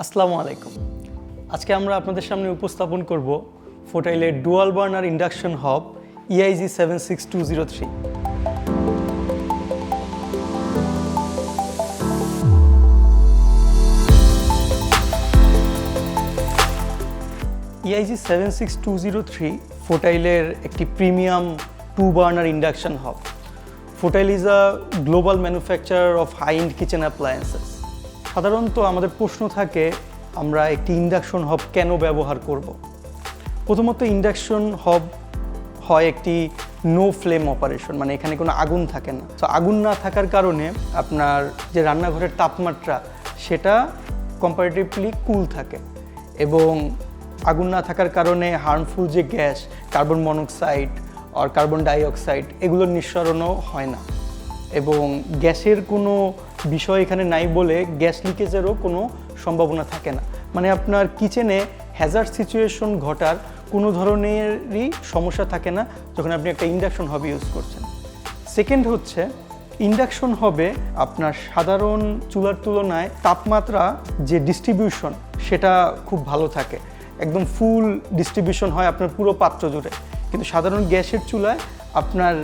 আসসালামু আলাইকুম। আজকে আমরা আপনাদের সামনে উপস্থাপন করব ফোটাইলের dual burner induction hob EIG 76203। EIG 76203 ফোটাইলের একটি premium 2 burner induction hob. Fotile is a global manufacturer of high end kitchen appliances. সাধারণত আমাদের প্রশ্ন থাকে আমরা একটি ইন্ডাকশন হব কেন ব্যবহার করব। প্রথমত ইন্ডাকশন হব হয় একটি নো ফ্লেম অপারেশন, মানে এখানে কোনো আগুন থাকে না। তো আগুন না থাকার কারণে আপনার যে রান্নাঘরের তাপমাত্রা সেটা কম্পারেটিভলি কুল থাকে, এবং আগুন না থাকার কারণে হার্মফুল যে গ্যাস কার্বন মনোক্সাইড আর কার্বন ডাইঅক্সাইড এগুলোর নিঃসরণও হয় না, এবং গ্যাসের কোনো বিষয় এখানে নাই বলে গ্যাস লিকেজেরও কোনো সম্ভাবনা থাকে না। মানে আপনার কিচেনে হ্যাজার্ড সিচুয়েশন ঘটার কোনো ধরনেরই সমস্যা থাকে না যখন আপনি একটা ইন্ডাকশন হব ইউজ করছেন। সেকেন্ড হচ্ছে ইন্ডাকশন হবে আপনার সাধারণ চুলার তুলনায় তাপমাত্রা যে ডিস্ট্রিবিউশন সেটা খুব ভালো থাকে, একদম ফুল ডিস্ট্রিবিউশন হয় আপনার পুরো পাত্র জুড়ে। কিন্তু সাধারণ গ্যাসের চুলায় আপনার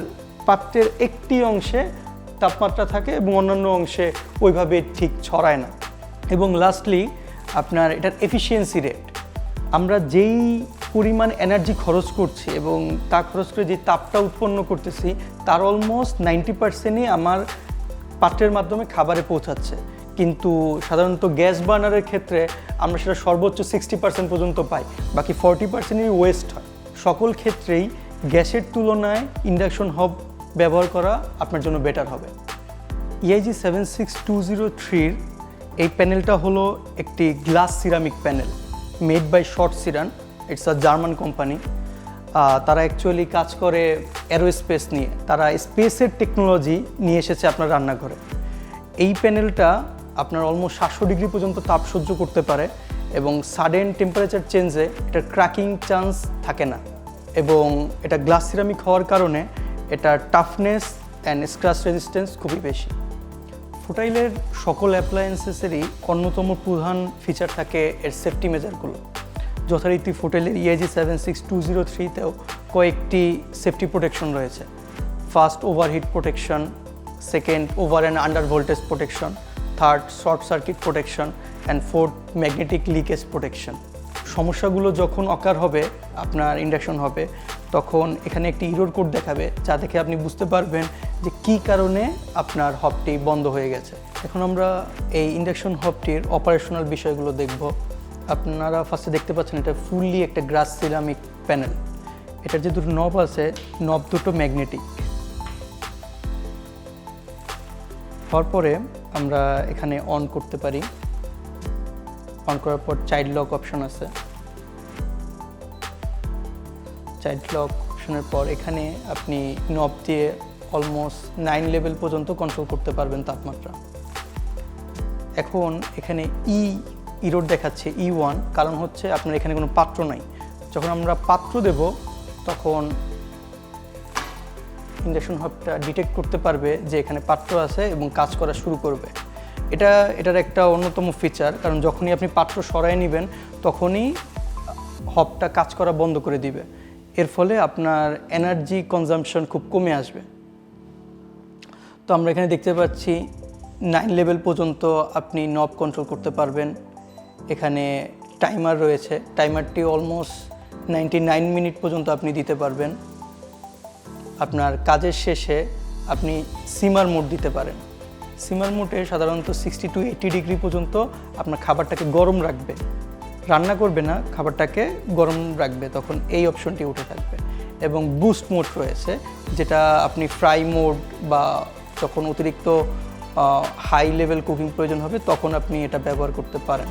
পাত্রের একটি অংশে তাপমাত্রা থাকে এবং অন্যান্য অংশে ওইভাবে ঠিক ছড়ায় না। এবং লাস্টলি আপনার এটার এফিসিয়েন্সি রেট, আমরা যেই পরিমাণ এনার্জি খরচ করছি এবং তা খরচ করে যে তাপটা উৎপন্ন করতেছি তার অলমোস্ট 90%ই আমার পাত্রের মাধ্যমে খাবারে পৌঁছাচ্ছে। কিন্তু সাধারণত গ্যাস বার্নারের ক্ষেত্রে আমরা সেটা সর্বোচ্চ 60% পর্যন্ত পাই, বাকি 40%ই ওয়েস্ট হয়। সকল ক্ষেত্রেই গ্যাসের তুলনায় ইন্ডাকশন হব ব্যবহার করা আপনার জন্য বেটার হবে। EIG 76203 এই প্যানেলটা হলো একটি glass ceramic panel made by Schott Ceran. It's a German company. তারা অ্যাকচুয়ালি কাজ করে অ্যারোস্পেস নিয়ে, তারা স্পেসের টেকনোলজি নিয়ে এসেছে আপনার রান্নাঘরে। এই প্যানেলটা আপনার অলমোস্ট 700 ডিগ্রি পর্যন্ত তাপ সহ্য করতে পারে, এবং সাডেন টেম্পারেচার চেঞ্জে এটার ক্র্যাকিং চান্স থাকে না, এবং এটা গ্লাস সিরামিক হওয়ার কারণে এটার টাফনেস অ্যান্ড স্ক্র্যাচ রেজিস্ট্যান্স খুবই বেশি। ফোটাইলের সকল অ্যাপ্লায়েন্সেসেরই অন্যতম প্রধান ফিচার থাকে এর সেফটি মেজারগুলো। যথারীতি ফোটাইলের EIG 76203-তেও কয়েকটি সেফটি প্রোটেকশন রয়েছে। First overheat protection, second over and under voltage protection, third short circuit protection and fourth magnetic leakage protection. সমস্যাগুলো যখন অকার হবে আপনার ইন্ডাকশন হবে, তখন এখানে একটি ইরর কোড দেখাবে, যা দেখে আপনি বুঝতে পারবেন যে কী কারণে আপনার হবটি বন্ধ হয়ে গেছে। এখন আমরা এই ইন্ডাকশন হবটির অপারেশনাল বিষয়গুলো দেখব। আপনারা ফার্স্টে দেখতে পাচ্ছেন এটা ফুললি একটা গ্লাস সিরামিক প্যানেল। এটার যে দুটো নব আছে, নব দুটো ম্যাগনেটিক। হওয়ার পরে আমরা এখানে অন করতে পারি। অন করার পর চাইল্ড লক অপশন আছে। চাইল্ড লক অপশনের পর এখানে আপনি নব দিয়ে অলমোস্ট 9 লেভেল পর্যন্ত কন্ট্রোল করতে পারবেন তাপমাত্রা। এখন এখানে ইরোড দেখাচ্ছে E1, কারণ হচ্ছে আপনার এখানে কোনো পাত্র নাই। যখন আমরা পাত্র দেব তখন ইন্ডাকশন হবটা ডিটেক্ট করতে পারবে যে এখানে পাত্র আছে এবং কাজ করা শুরু করবে। এটার একটা অন্যতম ফিচার, কারণ যখনই আপনি পাত্র সরায় নেবেন তখনই হবটা কাজ করা বন্ধ করে দিবে। এর ফলে আপনার এনার্জি কনজাম্পশন খুব কমে আসবে। তো আমরা এখানে দেখতে পাচ্ছি 9 লেভেল পর্যন্ত আপনি নব কন্ট্রোল করতে পারবেন। এখানে টাইমার রয়েছে, টাইমারটি অলমোস্ট 99 মিনিট পর্যন্ত আপনি দিতে পারবেন। আপনার কাজের শেষে আপনি সিমার মোড দিতে পারেন। সিমার মোডে সাধারণত 60 to 80 ডিগ্রি পর্যন্ত আপনার খাবারটাকে গরম রাখবে, রান্না করবে না, খাবারটাকে গরম রাখবে, তখন এই অপশনটি উঠে থাকবে। এবং বুস্ট মোড রয়েছে, যেটা আপনি ফ্রাই মোড বা যখন অতিরিক্ত হাই লেভেল কুকিং প্রয়োজন হবে তখন আপনি এটা ব্যবহার করতে পারেন।